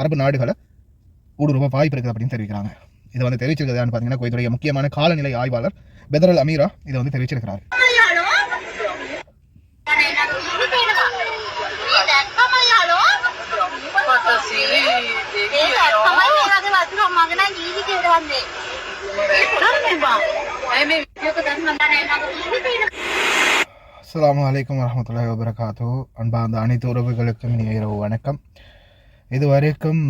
அரபு நாடுகளை ஊடுருவ வாய்ப்பு இருக்குது அப்படின்னு தெரிவிக்கிறாங்க. இதை வந்து தெரிவிச்சிருக்கிறது பார்த்தீங்கன்னா குவைத்துடைய முக்கியமான காலநிலை ஆய்வாளர் பெதர் அமீரா இதை வந்து தெரிவிச்சிருக்கிறார். அஸ்ஸலாமு அலைக்கும் வரஹ்மத்துல்லாஹி வபரகாத்துஹு. அன்பார்ந்த அனைத்து உறவுகளுக்கும் இனிய இரவு வணக்கம். இதுவரைக்கும்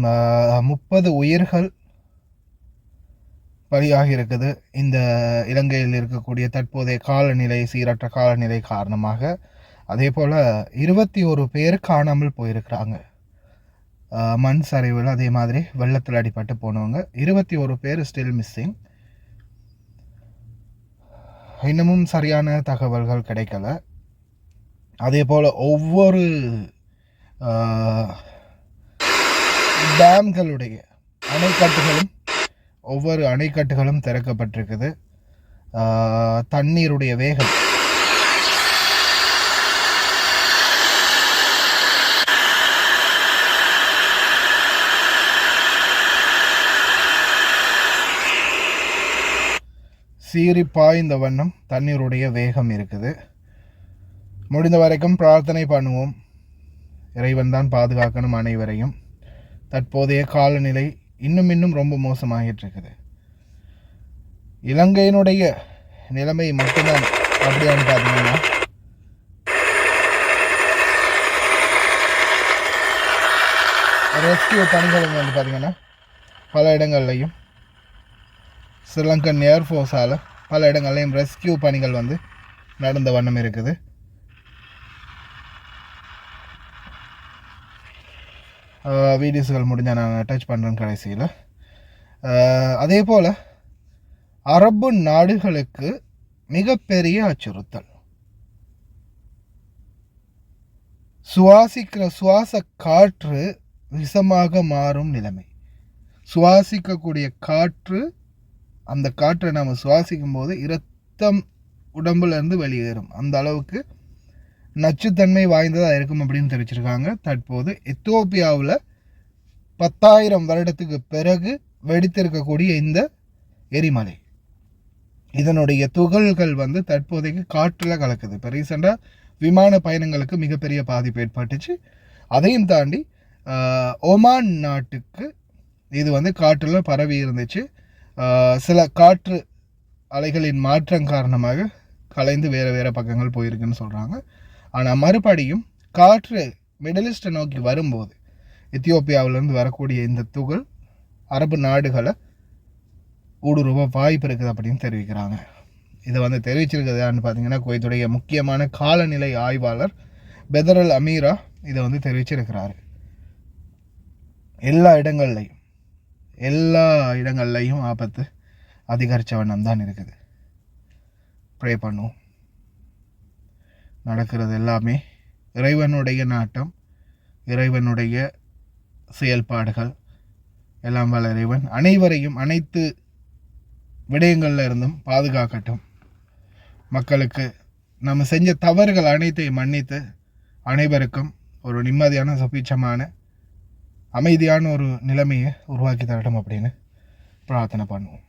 30 உயிர்கள் பலியாகி இருக்குது. இந்த இலங்கையில் இருக்கக்கூடிய தற்போதைய காலநிலை, சீரற்ற காலநிலை காரணமாக. அதே போல் 21 பேர் காணாமல் போயிருக்கிறாங்க மண் சரிவில். அதே மாதிரி வெள்ளத்தில் அடிபட்டு போனவங்க 21 பேர் ஸ்டில் மிஸ்ஸிங். இன்னமும் சரியான தகவல்கள் கிடைக்கல. அதே போல் ஒவ்வொரு டேம்களுடைய ஒவ்வொரு அணைக்கட்டுகளும் திறக்கப்பட்டிருக்குது. தண்ணீருடைய வேகம் சீறி பாய்ந்த வண்ணம் தண்ணீருடைய வேகம் இருக்குது. முடிந்த வரைக்கும் பிரார்த்தனை பண்ணுவோம், இறைவன் தான் பாதுகாக்கணும் அனைவரையும். தற்போதைய காலநிலை இன்னும் ரொம்ப மோசமாகிட்டு இருக்குது. இலங்கையினுடைய நிலைமை மட்டும்தான் அப்படியான்னு பார்த்தீங்கன்னா, ரெஸ்கியூ பணிகளும் வந்து பார்த்திங்கன்னா பல இடங்கள்லையும் ஸ்ரீலங்கன் ஏர்ஃபோர்ஸால் பல இடங்கள்லையும் ரெஸ்கியூ பணிகள் வந்து நடந்த வண்ணம் இருக்குது. வீடியோஸ்கள் முடிஞ்சால் நான் அட்டாச் பண்ணுறேன் கடைசியில். அதே போல் அரபு நாடுகளுக்கு மிகப்பெரிய அச்சுறுத்தல். சுவாச காற்று விஷமாக மாறும் நிலைமை. சுவாசிக்கக்கூடிய காற்று, அந்த காற்றை நாம் சுவாசிக்கும் போது இரத்தம் உடம்புலேருந்து வெளியேறும். அந்த அளவுக்கு நச்சுத்தன்மை வாய்ந்ததாக இருக்கும் அப்படின்னு தெரிவிச்சிருக்காங்க. தற்போது எத்தியோப்பியாவில் 10,000 வருடத்துக்கு பிறகு வெடித்திருக்கக்கூடிய இந்த எரிமலை, இதனுடைய துகள்கள் வந்து தற்போதைக்கு காற்றில் கலக்குது. இப்போ ரீசெண்டாக விமான பயணங்களுக்கு மிகப்பெரிய பாதிப்பு ஏற்பட்டுச்சு. அதையும் தாண்டி ஒமான் நாட்டுக்கு இது வந்து காற்றில் பரவி இருந்துச்சு. சில காற்று அலைகளின் மாற்றம் காரணமாக கலைந்து வேறு பக்கங்கள் போயிருக்குன்னு சொல்கிறாங்க. ஆனால் மறுபடியும் காற்று மிடில் ஈஸ்ட்டை நோக்கி வரும்போது எத்தியோப்பியாவிலேருந்து வரக்கூடிய இந்த துகள் அரபு நாடுகளை ஊடுருவ வாய்ப்பு இருக்குது அப்படின்னு தெரிவிக்கிறாங்க. இதை வந்து தெரிவிச்சிருக்கிறதான்னு பார்த்தீங்கன்னா குவைத்துடைய முக்கியமான காலநிலை ஆய்வாளர் பெதர் அமீரா இதை வந்து தெரிவிச்சிருக்கிறாரு. எல்லா இடங்கள்லையும் ஆபத்து அதிகரித்த வண்ணம் தான் இருக்குது. ப்ரே பண்ணுவோம். நடக்கிறது எல்லாமே இறைவனுடைய நாட்டம், இறைவனுடைய செயல்பாடுகள் எல்லாம். வல்ல இறைவன் அனைவரையும் அனைத்து விடயங்களில் இருந்தும் பாதுகாக்கட்டும். மக்களுக்கு நம்ம செஞ்ச தவறுகள் அனைத்தையும் மன்னித்து அனைவருக்கும் ஒரு நிம்மதியான, சுபீட்சமான, அமைதியான ஒரு நிலைமையை உருவாக்கி தரட்டும் அப்படின்னு பிரார்த்தனை பண்ணுவோம்.